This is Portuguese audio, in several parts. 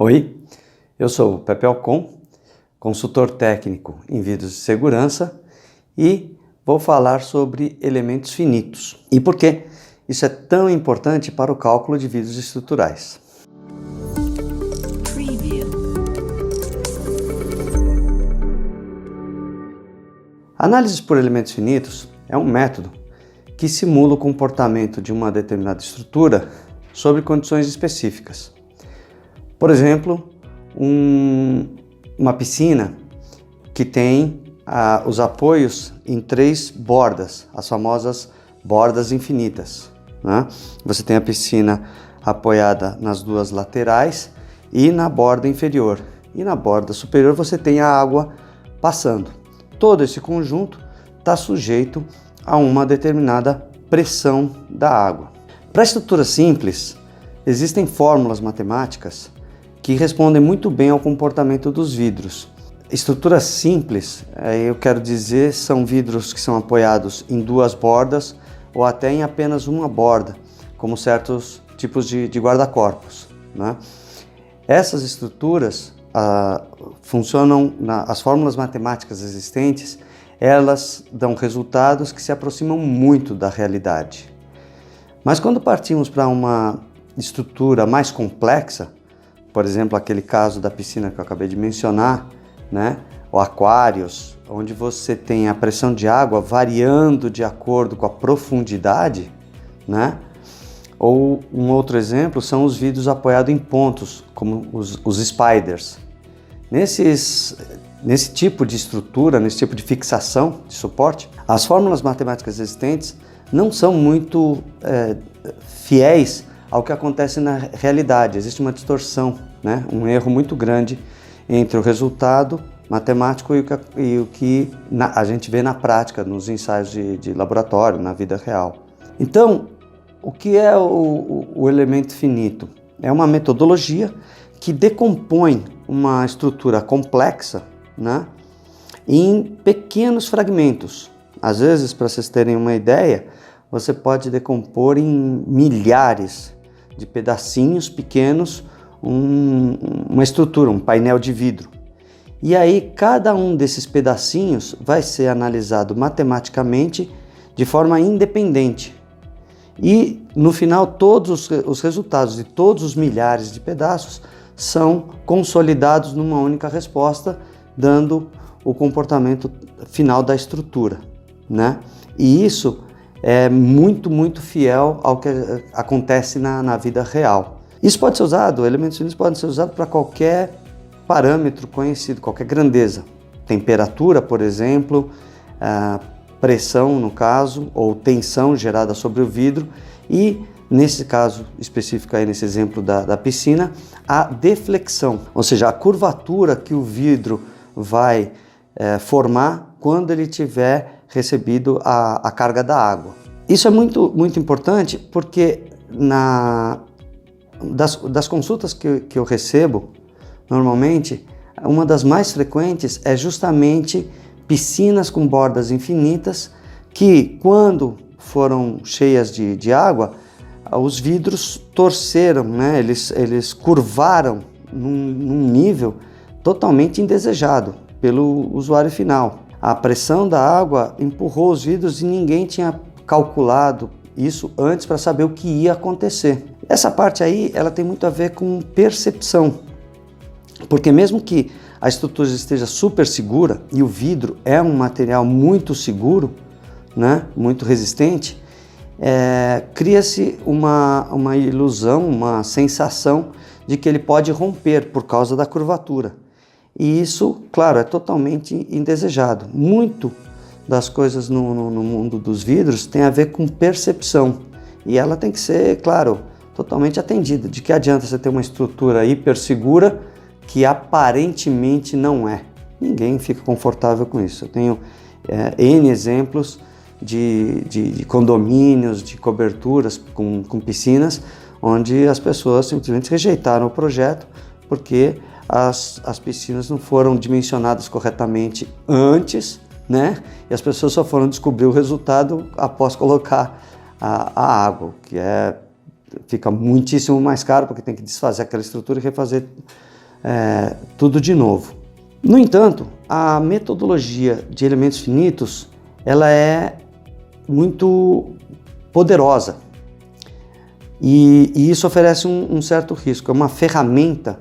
Oi, eu sou o Pepe Alcon, consultor técnico em vidros de segurança e vou falar sobre elementos finitos e por que isso é tão importante para o cálculo de vidros estruturais. A análise por elementos finitos é um método que simula o comportamento de uma determinada estrutura sobre condições específicas. Por exemplo, uma piscina que tem os apoios em 3 bordas, as famosas bordas infinitas, né? Você tem a piscina apoiada nas 2 laterais e na borda inferior. E na borda superior você tem a água passando. Todo esse conjunto está sujeito a uma determinada pressão da água. Para estruturas simples, existem fórmulas matemáticas que respondem muito bem ao comportamento dos vidros. Estruturas simples, eu quero dizer, são vidros que são apoiados em 2 bordas ou até em apenas uma borda, como certos tipos de guarda-corpos, né? Essas estruturas funcionam, as fórmulas matemáticas existentes, elas dão resultados que se aproximam muito da realidade. Mas quando partimos para uma estrutura mais complexa, por exemplo, aquele caso da piscina que eu acabei de mencionar, né? Ou aquários, onde você tem a pressão de água variando de acordo com a profundidade, né? Ou um outro exemplo são os vidros apoiados em pontos, como os spiders. Nesse tipo de estrutura, nesse tipo de fixação, de suporte, as fórmulas matemáticas existentes não são muito fiéis ao que acontece na realidade. Existe uma distorção, né? Um erro muito grande entre o resultado matemático e o que a gente vê na prática, nos ensaios de laboratório, na vida real. Então, o que é o elemento finito? É uma metodologia que decompõe uma estrutura complexa, né, em pequenos fragmentos. Às vezes, para vocês terem uma ideia, você pode decompor em milhares de pedacinhos pequenos uma estrutura, um painel de vidro. E aí cada um desses pedacinhos vai ser analisado matematicamente de forma independente. E no final todos os resultados de todos os milhares de pedaços são consolidados numa única resposta, dando o comportamento final da estrutura, né? E isso é muito fiel ao que acontece na vida real. Isso pode ser usado, elementos finitos podem ser usados para qualquer parâmetro conhecido, qualquer grandeza. Temperatura, por exemplo, pressão no caso, ou tensão gerada sobre o vidro e, nesse caso específico aí, nesse exemplo da piscina, a deflexão, ou seja, a curvatura que o vidro vai formar quando ele tiver recebido a carga da água. Isso é muito importante porque das consultas que eu recebo, normalmente, uma das mais frequentes é justamente piscinas com bordas infinitas que, quando foram cheias de água, os vidros torceram, né? Eles curvaram num nível totalmente indesejado pelo usuário final. A pressão da água empurrou os vidros e ninguém tinha calculado isso antes para saber o que ia acontecer. Essa parte aí, ela tem muito a ver com percepção, porque mesmo que a estrutura esteja super segura e o vidro é um material muito seguro, né, muito resistente, cria-se uma ilusão, uma sensação de que ele pode romper por causa da curvatura. E isso, claro, é totalmente indesejado. Muito das coisas no mundo dos vidros tem a ver com percepção. E ela tem que ser, claro, totalmente atendida. De que adianta você ter uma estrutura hiper segura que aparentemente não é? Ninguém fica confortável com isso. Eu tenho N exemplos de condomínios, de coberturas com piscinas, onde as pessoas simplesmente rejeitaram o projeto porque as piscinas não foram dimensionadas corretamente antes, né? E as pessoas só foram descobrir o resultado após colocar a água, que fica muitíssimo mais caro, porque tem que desfazer aquela estrutura e refazer tudo de novo. No entanto, a metodologia de elementos finitos, ela é muito poderosa e isso oferece um certo risco. É uma ferramenta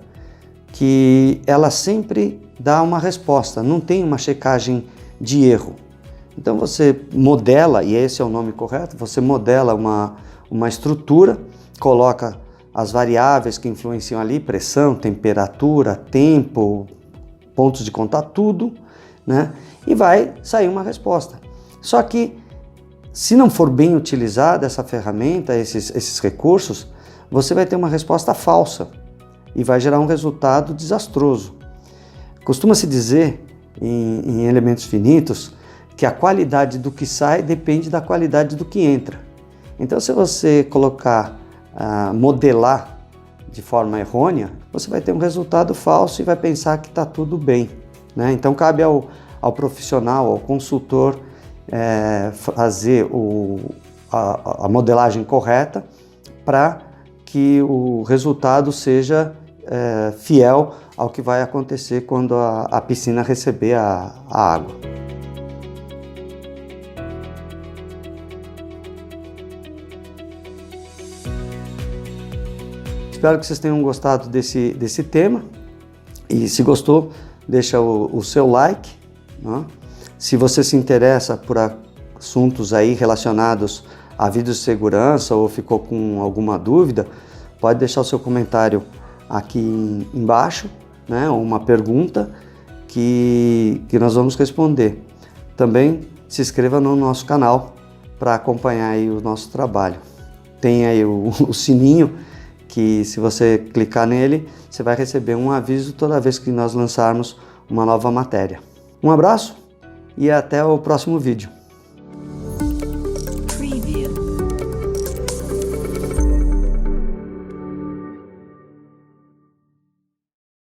que ela sempre dá uma resposta, não tem uma checagem de erro. Então você modela, e esse é o nome correto, você modela uma estrutura, coloca as variáveis que influenciam ali, pressão, temperatura, tempo, pontos de contato, tudo, né? E vai sair uma resposta. Só que, se não for bem utilizada essa ferramenta, esses recursos, você vai ter uma resposta falsa e vai gerar um resultado desastroso. Costuma-se dizer, em elementos finitos, que a qualidade do que sai depende da qualidade do que entra. Então, se você modelar de forma errônea, você vai ter um resultado falso e vai pensar que está tudo bem, né? Então, cabe ao profissional, ao consultor, fazer a modelagem correta para que o resultado seja fiel ao que vai acontecer quando a piscina receber a água. Espero que vocês tenham gostado desse tema e, se gostou, deixa o seu like, né? Se você se interessa por assuntos aí relacionados a vídeos de segurança ou ficou com alguma dúvida, pode deixar o seu comentário aqui embaixo, né? Ou uma pergunta que nós vamos responder. Também se inscreva no nosso canal para acompanhar aí o nosso trabalho. Tem aí o sininho, que se você clicar nele, você vai receber um aviso toda vez que nós lançarmos uma nova matéria. Um abraço e até o próximo vídeo.